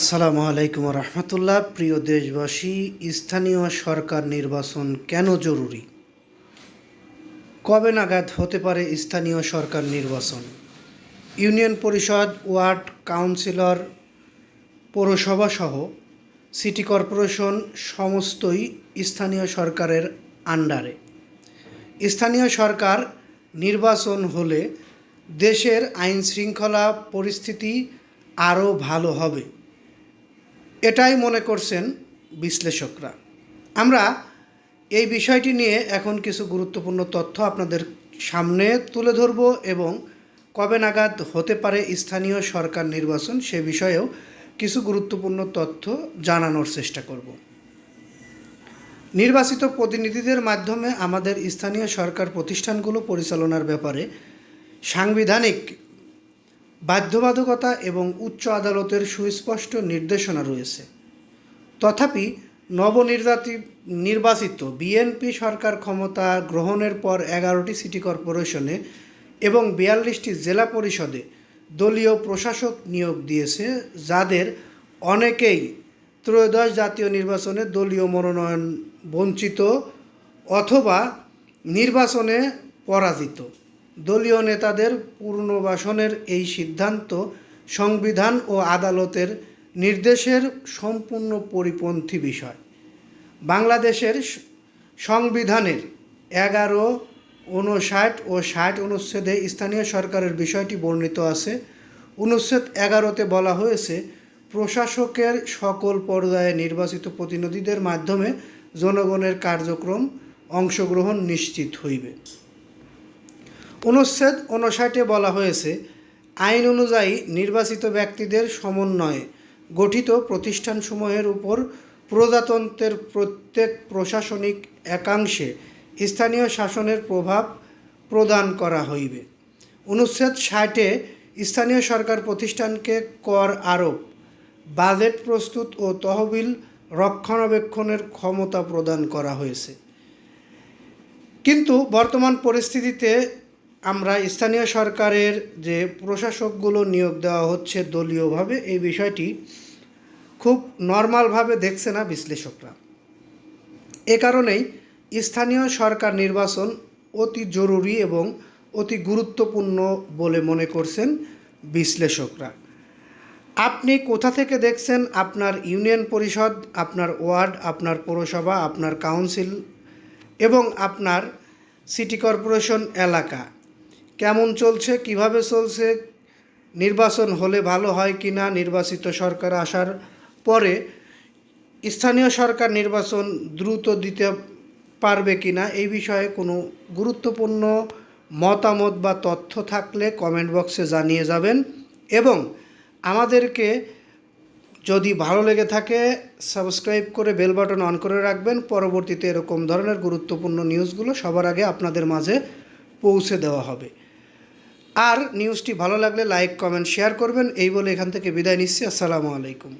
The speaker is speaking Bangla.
আসসালামু আলাইকুম রহমতুল্লাহ। প্রিয় দেশবাসী, স্থানীয় সরকার নির্বাচন কেন জরুরি? কবে নাগাদ হতে পারে স্থানীয় সরকার নির্বাচন? ইউনিয়ন পরিষদ, ওয়ার্ড কাউন্সিলর, পৌরসভা সহ সিটি কর্পোরেশন সমস্তই স্থানীয় সরকারের আন্ডারে। স্থানীয় সরকার নির্বাচন হলে দেশের আইন শৃঙ্খলা পরিস্থিতি আরও ভালো হবে, এটাই মনে করছেন বিশ্লেষকরা। আমরা এই বিষয়টি নিয়ে এখন কিছু গুরুত্বপূর্ণ তথ্য আপনাদের সামনে তুলে ধরব এবং কবে নাগাদ হতে পারে স্থানীয় সরকার নির্বাচন সে বিষয়েও কিছু গুরুত্বপূর্ণ তথ্য জানানোর চেষ্টা করব। নির্বাচিত প্রতিনিধিদের মাধ্যমে আমাদের স্থানীয় সরকার প্রতিষ্ঠানগুলো পরিচালনার ব্যাপারে সাংবিধানিক বাধ্যবাধকতা এবং উচ্চ আদালতের সুস্পষ্ট নির্দেশনা রয়েছে। তথাপি নির্বাচিত বিএনপি সরকার ক্ষমতা গ্রহণের পর 11টি সিটি কর্পোরেশনে এবং 42টি জেলা পরিষদে দলীয় প্রশাসক নিয়োগ দিয়েছে, যাদের অনেকেই ত্রয়োদশ জাতীয় নির্বাচনে দলীয় মনোনয়ন বঞ্চিত অথবা নির্বাচনে পরাজিত। দলীয় নেতাদের পুনর্বাসনের এই সিদ্ধান্ত সংবিধান ও আদালতের নির্দেশের সম্পূর্ণ পরিপন্থী বিষয়। বাংলাদেশের সংবিধানের 11, 59 ও 60 অনুচ্ছেদে স্থানীয় সরকারের বিষয়টি বর্ণিত আছে। অনুচ্ছেদ 11-তে বলা হয়েছে, প্রশাসকের সকল পর্যায়ে নির্বাচিত প্রতিনিধিদের মাধ্যমে জনগণের কার্যক্রম অংশগ্রহণ নিশ্চিত হইবে। অনুচ্ছেদ 59-এ বলা হয়েছে, আইন অনুযায়ী নির্বাচিত ব্যক্তিদের সমন্বয়ে গঠিত প্রতিষ্ঠানসমূহের উপর প্রজাতন্ত্রের প্রত্যেক প্রশাসনিক একাংশে স্থানীয় শাসনের প্রভাব প্রদান করা হইবে। অনুচ্ছেদ 60-এ স্থানীয় সরকার প্রতিষ্ঠানকে কর আরোপ, বাজেট প্রস্তুত ও তহবিল রক্ষণাবেক্ষণের ক্ষমতা প্রদান করা হয়েছে। কিন্তু বর্তমান পরিস্থিতিতে আমরা স্থানীয় সরকারের যে প্রশাসকগুলো নিয়োগ দেওয়া হচ্ছে দলীয়ভাবে, এই বিষয়টি খুব নর্মালভাবে দেখছে না বিশ্লেষকরা। এ কারণেই স্থানীয় সরকার নির্বাচন অতি জরুরি এবং অতি গুরুত্বপূর্ণ বলে মনে করছেন বিশ্লেষকরা। আপনি কোথা থেকে দেখছেন? আপনার ইউনিয়ন পরিষদ, আপনার ওয়ার্ড, আপনার পৌরসভা, আপনার কাউন্সিল এবং আপনার সিটি কর্পোরেশন এলাকা কেমন চলছে, কিভাবে চলছে, নির্বাচন হলে ভালো হয় কি না, নির্বাচিত সরকার আসার পরে স্থানীয় সরকার নির্বাচন দ্রুত দিতে পারবে কি না, এই বিষয়ে কোনো গুরুত্বপূর্ণ মতামত বা তথ্য থাকলে কমেন্ট বক্সে জানিয়ে যাবেন এবং আমাদেরকে যদি ভালো লেগে থাকে সাবস্ক্রাইব করে বেল বাটন অন করে রাখবেন। পরবর্তীতে এরকম ধরনের গুরুত্বপূর্ণ নিউজগুলো সবার আগে আপনাদের মাঝে পৌঁছে দেওয়া হবে। আর নিউজটি ভালো লাগলে লাইক, কমেন্ট, শেয়ার করবেন। এই বলে এখান থেকে বিদায় নিচ্ছি। আসসালামু আলাইকুম।